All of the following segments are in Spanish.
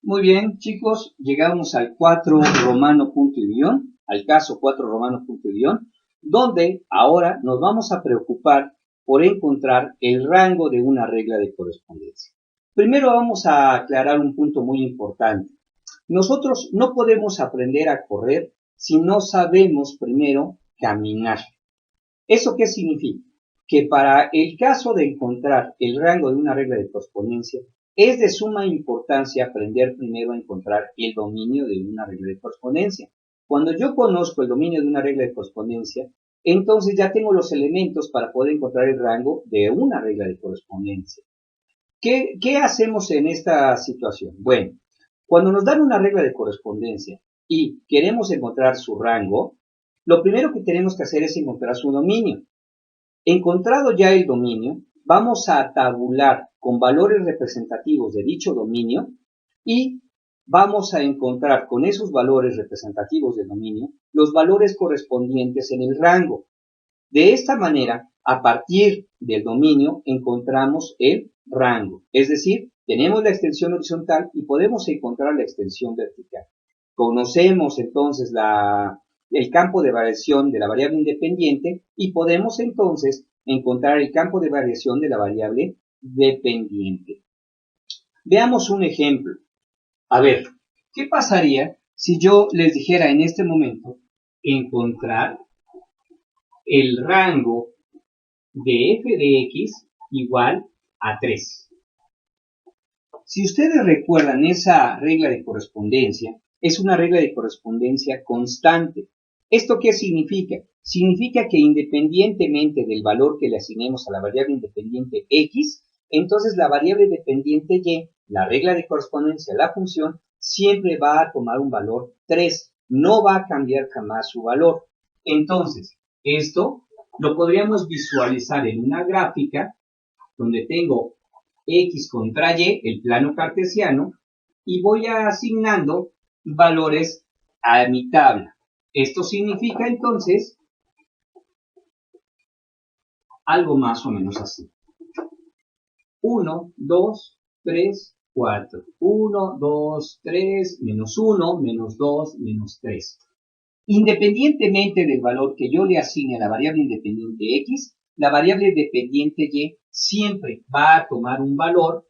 Muy bien, chicos, llegamos al 4 romano punto y guión, al caso 4 romano punto y guión, donde ahora nos vamos a preocupar por encontrar el rango de una regla de correspondencia. Primero vamos a aclarar un punto muy importante. Nosotros no podemos aprender a correr si no sabemos primero caminar. ¿Eso qué significa? Que para el caso de encontrar el rango de una regla de correspondencia, es de suma importancia aprender primero a encontrar el dominio de una regla de correspondencia. Cuando yo conozco el dominio de una regla de correspondencia, entonces ya tengo los elementos para poder encontrar el rango de una regla de correspondencia. ¿Qué hacemos en esta situación? Bueno, cuando nos dan una regla de correspondencia y queremos encontrar su rango, lo primero que tenemos que hacer es encontrar su dominio. Encontrado ya el dominio, vamos a tabular con valores representativos de dicho dominio y vamos a encontrar con esos valores representativos del dominio los valores correspondientes en el rango. De esta manera, a partir del dominio, encontramos el rango. Es decir, tenemos la extensión horizontal y podemos encontrar la extensión vertical. Conocemos entonces el campo de variación de la variable independiente y podemos entonces encontrar el campo de variación de la variable dependiente. Veamos un ejemplo. A ver, ¿qué pasaría si yo les dijera en este momento encontrar el rango de f de x igual a 3? Si ustedes recuerdan esa regla de correspondencia, es una regla de correspondencia constante. ¿Esto qué significa? Significa que independientemente del valor que le asignemos a la variable independiente x, entonces la variable dependiente y, la regla de correspondencia, la función, siempre va a tomar un valor 3. No va a cambiar jamás su valor. Entonces, esto lo podríamos visualizar en una gráfica donde tengo x contra y, el plano cartesiano, y voy asignando valores a mi tabla. Esto significa entonces algo más o menos así. 1, 2, 3, 4. 1, 2, 3, menos 1, menos 2, menos 3. Independientemente del valor que yo le asigne a la variable independiente x, la variable dependiente y siempre va a tomar un valor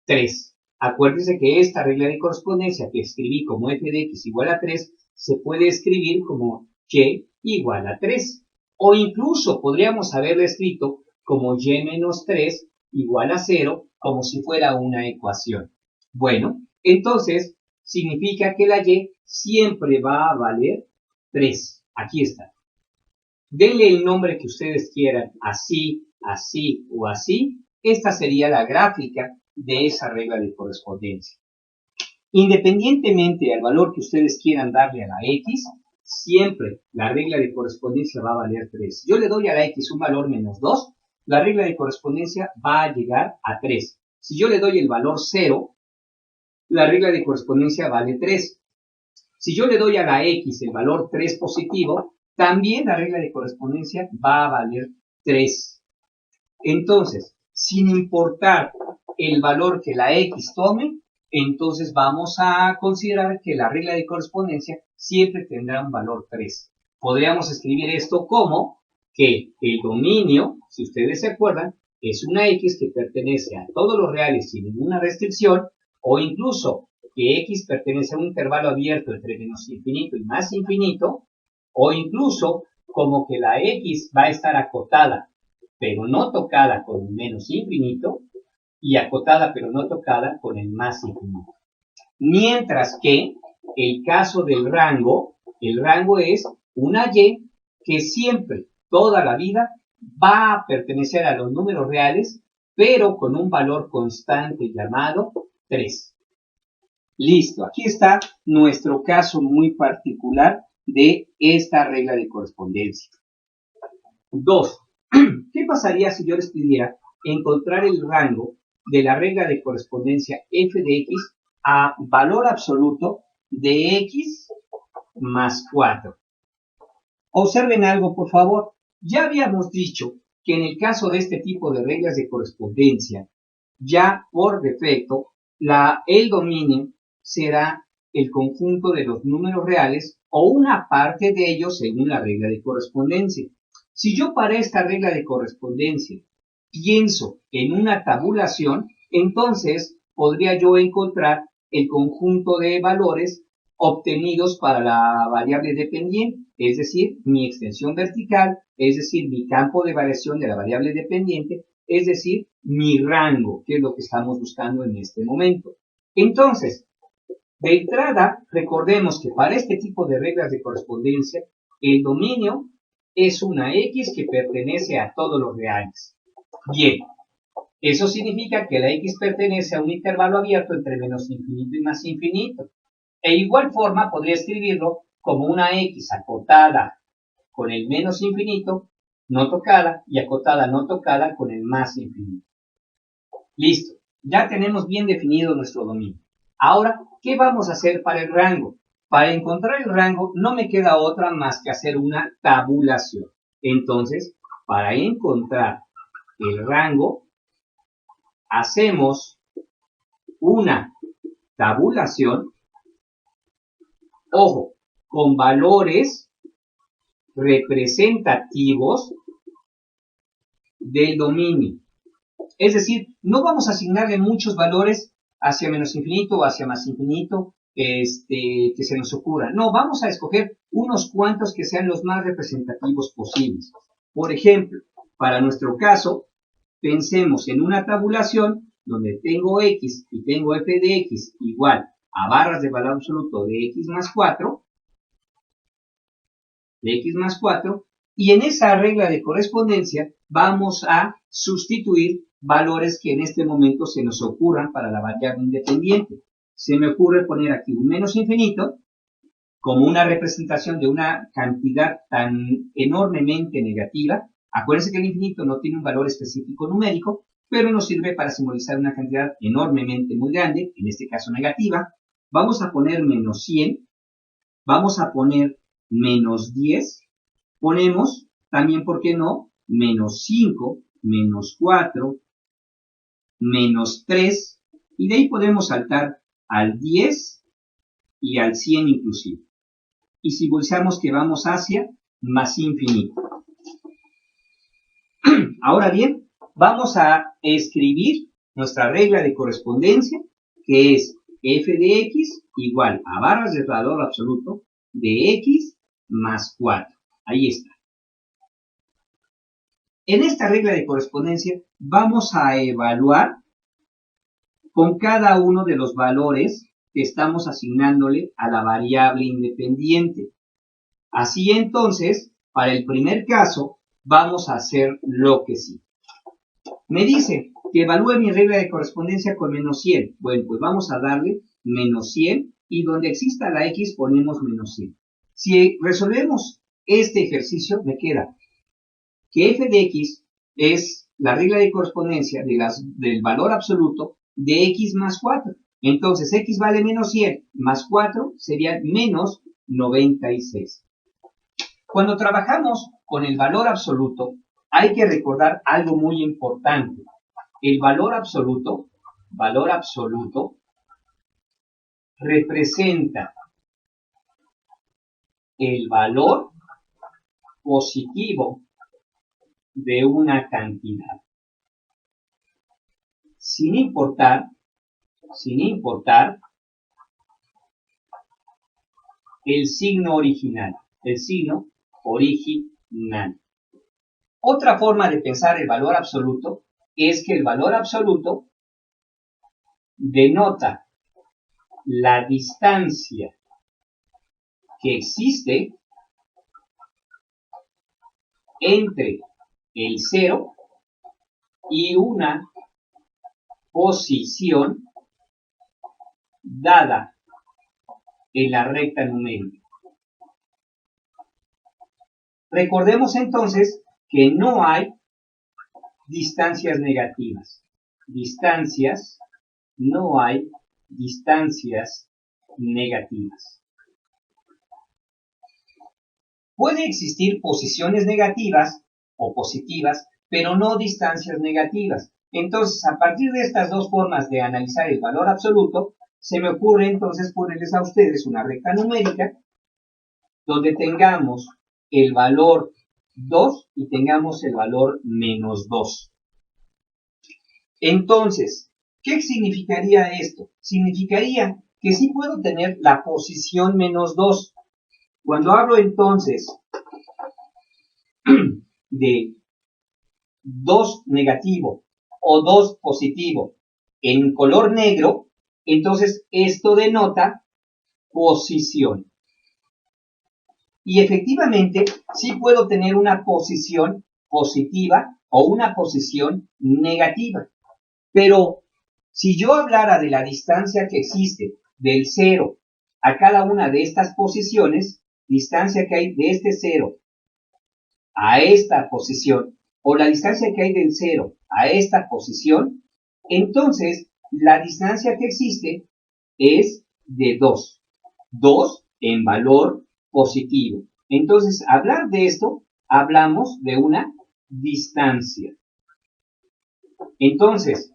3. Acuérdense que esta regla de correspondencia que escribí como f de x igual a 3, se puede escribir como y igual a 3. O incluso podríamos haberlo escrito como y menos 3 igual a 0, como si fuera una ecuación. Bueno, entonces significa que la y siempre va a valer 3. Aquí está. Denle el nombre que ustedes quieran, así, así o así. Esta sería la gráfica de esa regla de correspondencia. Independientemente del valor que ustedes quieran darle a la x, siempre la regla de correspondencia va a valer 3. Si yo le doy a la x un valor menos 2, la regla de correspondencia va a llegar a 3. Si yo le doy el valor 0, la regla de correspondencia vale 3. Si yo le doy a la x el valor 3 positivo, también la regla de correspondencia va a valer 3. Entonces, sin importar el valor que la x tome, entonces vamos a considerar que la regla de correspondencia siempre tendrá un valor 3. Podríamos escribir esto como que el dominio, si ustedes se acuerdan, es una x que pertenece a todos los reales sin ninguna restricción, o incluso que x pertenece a un intervalo abierto entre menos infinito y más infinito, o incluso como que la x va a estar acotada, pero no tocada con el menos infinito, y acotada pero no tocada con el más infinito. Mientras que el caso del rango, el rango es una y que siempre, toda la vida, va a pertenecer a los números reales, pero con un valor constante llamado 3. Listo, aquí está nuestro caso muy particular de esta regla de correspondencia. 2. ¿Qué pasaría si yo les pidiera encontrar el rango de la regla de correspondencia f de x a valor absoluto de x más 4? Observen algo, por favor. Ya habíamos dicho que en el caso de este tipo de reglas de correspondencia, ya por defecto, el dominio será el conjunto de los números reales o una parte de ellos según la regla de correspondencia. Si yo para esta regla de correspondencia pienso en una tabulación, entonces podría yo encontrar el conjunto de valores obtenidos para la variable dependiente, es decir, mi extensión vertical, es decir, mi campo de variación de la variable dependiente, es decir, mi rango, que es lo que estamos buscando en este momento. Entonces, de entrada, recordemos que para este tipo de reglas de correspondencia, el dominio es una X que pertenece a todos los reales. Bien, eso significa que la X pertenece a un intervalo abierto entre menos infinito y más infinito. E igual forma podría escribirlo como una X acotada con el menos infinito, no tocada, y acotada no tocada con el más infinito. Listo, ya tenemos bien definido nuestro dominio. Ahora, ¿qué vamos a hacer para el rango? Para encontrar el rango no me queda otra más que hacer una tabulación. Entonces, para encontrar el rango, hacemos una tabulación, ojo, con valores representativos del dominio. Es decir, no vamos a asignarle muchos valores hacia menos infinito o hacia más infinito que se nos ocurra. No, vamos a escoger unos cuantos que sean los más representativos posibles. Por ejemplo, para nuestro caso, pensemos en una tabulación donde tengo x y tengo f de x igual a barras de valor absoluto de x más 4, y en esa regla de correspondencia vamos a sustituir valores que en este momento se nos ocurran para la variable independiente. Se me ocurre poner aquí un menos infinito como una representación de una cantidad tan enormemente negativa. Acuérdense que el infinito no tiene un valor específico numérico, pero nos sirve para simbolizar una cantidad enormemente muy grande, en este caso negativa. Vamos a poner menos 100, vamos a poner menos 10, ponemos también, ¿por qué no?, menos 5, menos 4, menos 3, y de ahí podemos saltar al 10 y al 100 inclusive. Y simbolizamos que vamos hacia más infinito. Ahora bien, vamos a escribir nuestra regla de correspondencia, que es f de x igual a barras de valor absoluto de x más 4. Ahí está. En esta regla de correspondencia vamos a evaluar con cada uno de los valores que estamos asignándole a la variable independiente. Así entonces, para el primer caso, vamos a hacer lo que sigue. Me dice que evalúe mi regla de correspondencia con menos 100. Bueno, pues vamos a darle menos 100 y donde exista la x ponemos menos 100. Si resolvemos este ejercicio, me queda que f de x es la regla de correspondencia del valor absoluto de x más 4. Entonces, x vale menos 100 más 4 sería menos 96. Cuando trabajamos con el valor absoluto, hay que recordar algo muy importante. El valor absoluto representa el valor positivo de una cantidad, sin importar el signo original, Otra forma de pensar el valor absoluto es que el valor absoluto denota la distancia que existe entre el 0 y una posición dada en la recta numérica. Recordemos entonces que no hay distancias negativas. No hay distancias negativas. Puede existir posiciones negativas o positivas, pero no distancias negativas. Entonces, a partir de estas dos formas de analizar el valor absoluto, se me ocurre entonces ponerles a ustedes una recta numérica donde tengamos el valor 2 y tengamos el valor menos 2. Entonces, ¿qué significaría esto? Significaría que sí puedo tener la posición menos 2. Cuando hablo entonces de 2 negativo o 2 positivo en color negro, entonces esto denota posición. Y efectivamente, sí puedo tener una posición positiva o una posición negativa. Pero si yo hablara de la distancia que existe del 0 a cada una de estas posiciones, distancia que hay de este 0 a esta posición, o la distancia que hay del 0 a esta posición, entonces la distancia que existe es de 2. 2 en valor positivo. Entonces, hablar de esto, hablamos de una distancia. Entonces,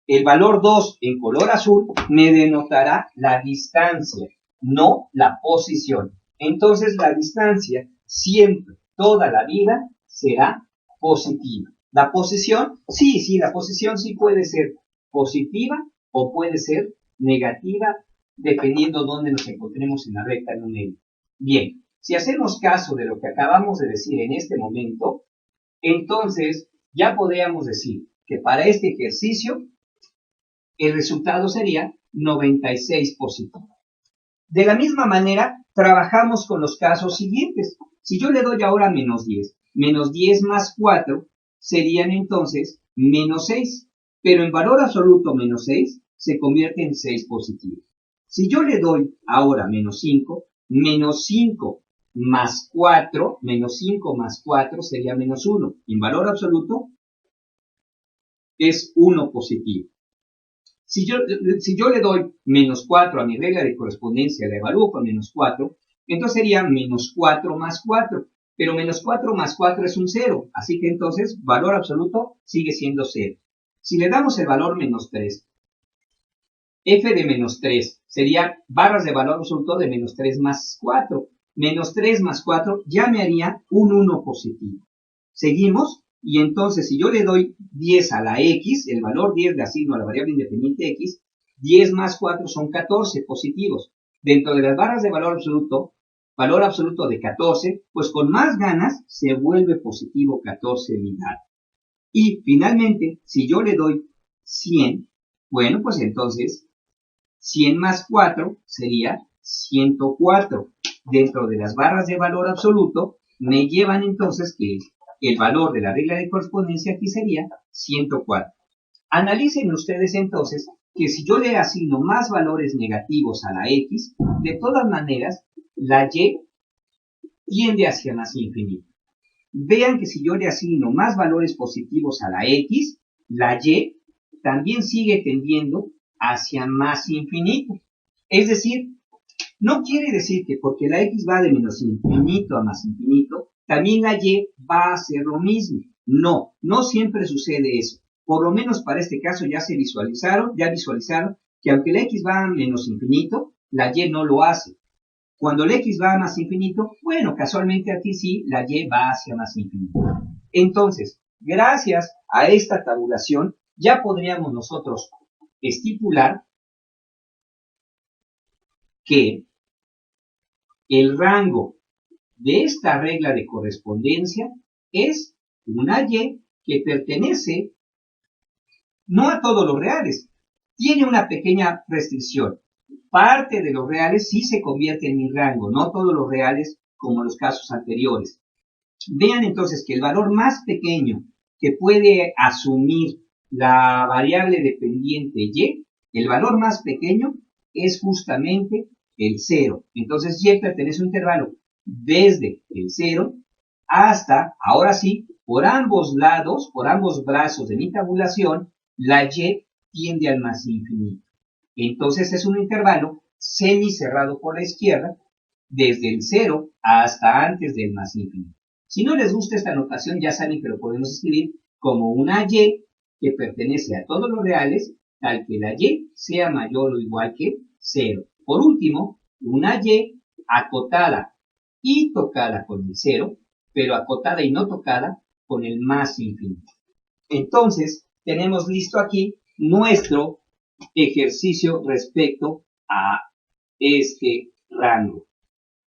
el valor 2 en color azul me denotará la distancia, no la posición. Entonces, la distancia siempre, toda la vida, será positiva. La posición, sí, la posición sí puede ser positiva o puede ser negativa, dependiendo dónde nos encontremos en la recta numérica. Bien, si hacemos caso de lo que acabamos de decir en este momento, entonces ya podríamos decir que para este ejercicio el resultado sería 96 positivo. De la misma manera, trabajamos con los casos siguientes. Si yo le doy ahora menos 10 más 4 serían entonces menos 6, pero en valor absoluto menos 6 se convierte en 6 positivo. Si yo le doy ahora menos 5 más 4, menos 5 más 4 sería menos 1. En valor absoluto es 1 positivo. Si yo le doy menos 4 a mi regla de correspondencia, la evalúo con menos 4, entonces sería menos 4 más 4. Pero menos 4 más 4 es un 0, así que entonces valor absoluto sigue siendo 0. Si le damos el valor menos 3, f de menos 3 sería barras de valor absoluto de menos 3 más 4. Menos 3 más 4 ya me haría un 1 positivo. Seguimos. Y entonces, si yo le doy 10 a la x, el valor 10 le asigno a la variable independiente x, 10 más 4 son 14 positivos. Dentro de las barras de valor absoluto de 14, pues con más ganas se vuelve positivo 14 unidad. Y finalmente, si yo le doy 100, bueno, pues entonces 100 más 4 sería 104. Dentro de las barras de valor absoluto, me llevan entonces que el valor de la regla de correspondencia aquí sería 104. Analicen ustedes entonces que si yo le asigno más valores negativos a la x, de todas maneras, la y tiende hacia más infinito. Vean que si yo le asigno más valores positivos a la x, la y también sigue tendiendo hacia más infinito. Es decir, no quiere decir que porque la x va de menos infinito a más infinito, también la y va a hacer lo mismo. No, no siempre sucede eso. Por lo menos para este caso ya visualizaron que aunque la x va a menos infinito, la y no lo hace. Cuando la x va a más infinito, bueno, casualmente aquí sí, la y va hacia más infinito. Entonces, gracias a esta tabulación, ya podríamos nosotros estipular que el rango de esta regla de correspondencia es una y que pertenece no a todos los reales. Tiene una pequeña restricción. Parte de los reales sí se convierte en mi rango, no todos los reales como los casos anteriores. Vean entonces que el valor más pequeño que puede asumir la variable dependiente y, el valor más pequeño es justamente el 0. Entonces y pertenece a un intervalo desde el 0 hasta, ahora sí, por ambos lados, por ambos brazos de mi tabulación, la y tiende al más infinito. Entonces es un intervalo semicerrado por la izquierda, desde el 0 hasta antes del más infinito. Si no les gusta esta notación, ya saben que lo podemos escribir como una y que pertenece a todos los reales, tal que la y sea mayor o igual que 0. Por último, una y acotada y tocada con el 0, pero acotada y no tocada con el más infinito. Entonces, tenemos listo aquí nuestro ejercicio respecto a este rango.